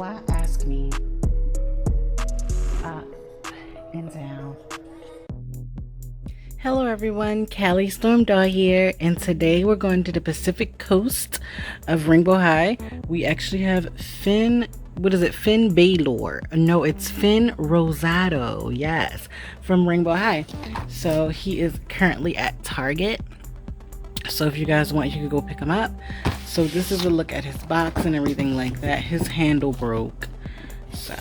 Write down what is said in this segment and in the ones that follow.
why ask me? Up and down. Hello everyone, Callie Storm Daw here, and today we're going to the Pacific coast of Rainbow High. We actually have Finn Balor? No, it's Finn Rosado, yes, from Rainbow High. So he is currently at Target. So if you guys want, you can go pick him up. So this is a look at his box and everything like that. His handle broke. So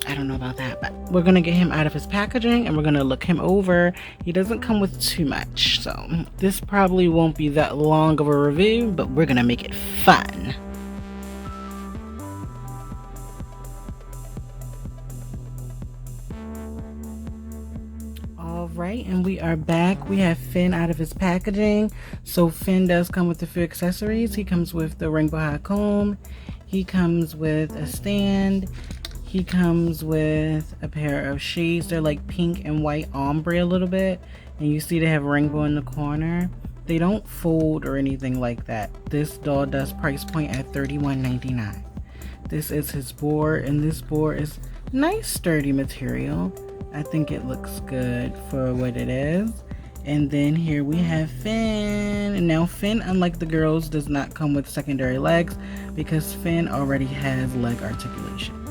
I don't know about that, but we're gonna get him out of his packaging and we're gonna look him over. He doesn't come with too much, so this probably won't be that long of a review, but we're gonna make it fun. Alright, and we are back. We have Finn out of his packaging. So Finn does come with a few accessories. He comes with the Rainbow High comb. He comes with a stand. He comes with a pair of shades. They're like pink and white ombre a little bit. And you see they have rainbow in the corner. They don't fold or anything like that. This doll does price point at $31.99. This is his board, and this board is nice sturdy material. I think it looks good for what it is. And then here we have Finn. And now Finn, unlike the girls, does not come with secondary legs because Finn already has leg articulation.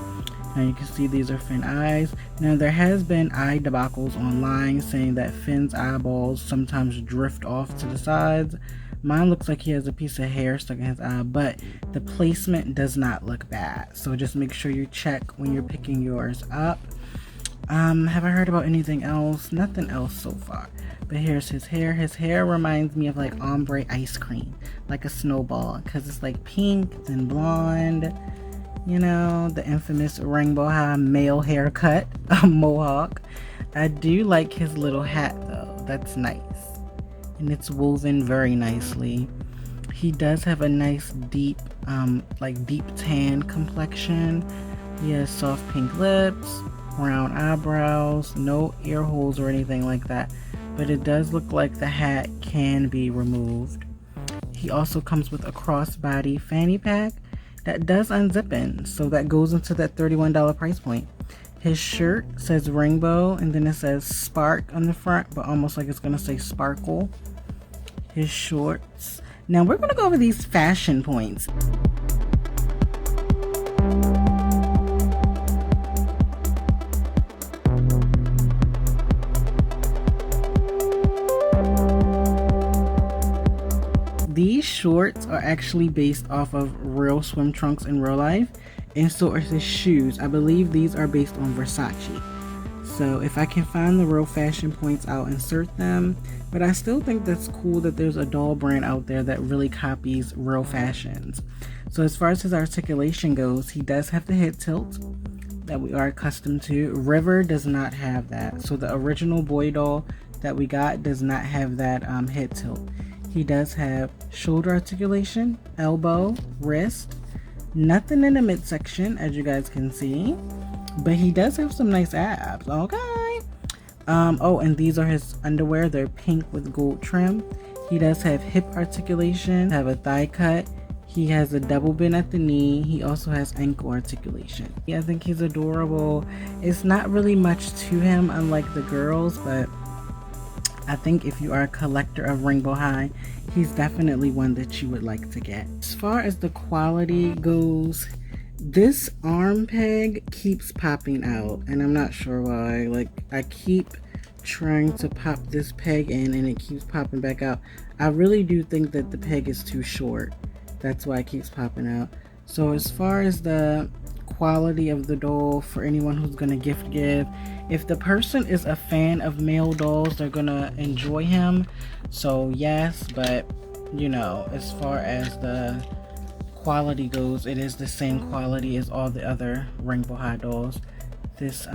Now you can see these are Finn eyes. Now there has been eye debacles online saying that Finn's eyeballs sometimes drift off to the sides. Mine looks like he has a piece of hair stuck in his eye, but the placement does not look bad. So just make sure you check when you're picking yours up. Have I heard about anything else? Nothing else so far. But here's his hair. His hair reminds me of like ombre ice cream, like a snowball, because it's like pink and blonde. You know, the infamous Rainbow High male haircut, a mohawk. I do like his little hat though. That's nice. And it's woven very nicely. He does have a nice deep, deep tan complexion. He has soft pink lips, brown eyebrows, no ear holes or anything like that. But it does look like the hat can be removed. He also comes with a crossbody fanny pack that does unzip in, so that goes into that $31 price point. His shirt says rainbow and then it says spark on the front, but almost like it's gonna say sparkle. His shorts. Now we're gonna go over these fashion points. These shorts are actually based off of real swim trunks in real life, and so are his shoes. I believe these are based on Versace. So if I can find the real fashion points, I'll insert them. But I still think that's cool that there's a doll brand out there that really copies real fashions. So as far as his articulation goes, he does have the head tilt that we are accustomed to. River does not have that. So the original boy doll that we got does not have that head tilt. He does have shoulder articulation, elbow, wrist, nothing in the midsection as you guys can see, but he does have some nice abs. Okay. Oh, and these are his underwear. They're pink with gold trim. He does have hip articulation, have a thigh cut. He has a double bend at the knee. He also has ankle articulation. I think he's adorable. It's not really much to him unlike the girls, but I think if you are a collector of Rainbow High, he's definitely one that you would like to get. As far as the quality goes, this arm peg keeps popping out, and I'm not sure why. Like, I keep trying to pop this peg in and it keeps popping back out. I really do think that the peg is too short. That's why it keeps popping out. So as far as the quality of the doll for anyone who's gonna gift give, if the person is a fan of male dolls, they're gonna enjoy him. So yes, but you know, as far as the quality goes, it is the same quality as all the other Rainbow High dolls. This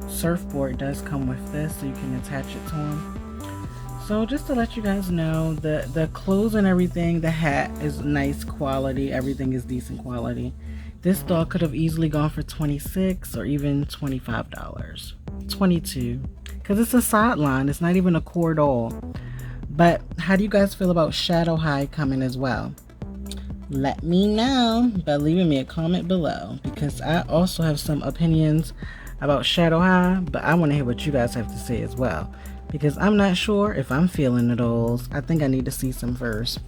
surfboard does come with this, so you can attach it to him. So just to let you guys know, the clothes and everything, the hat is nice quality, everything is decent quality. This doll could have easily gone for $26 or even $25, $22, because it's a sideline. It's not even a core doll. But how do you guys feel about Shadow High coming as well? let me know by leaving me a comment below, because I also have some opinions about Shadow High, but I want to hear what you guys have to say as well, because I'm not sure if I'm feeling the dolls. I think I need to see some first.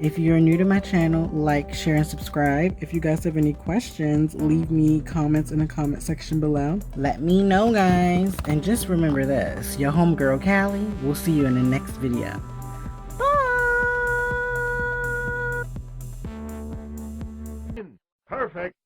If you're new to my channel, like, share, and subscribe. If you guys have any questions, leave me comments in the comment section below. Let me know, guys. And just remember this, your homegirl Callie will see you in the next video. Bye! Perfect.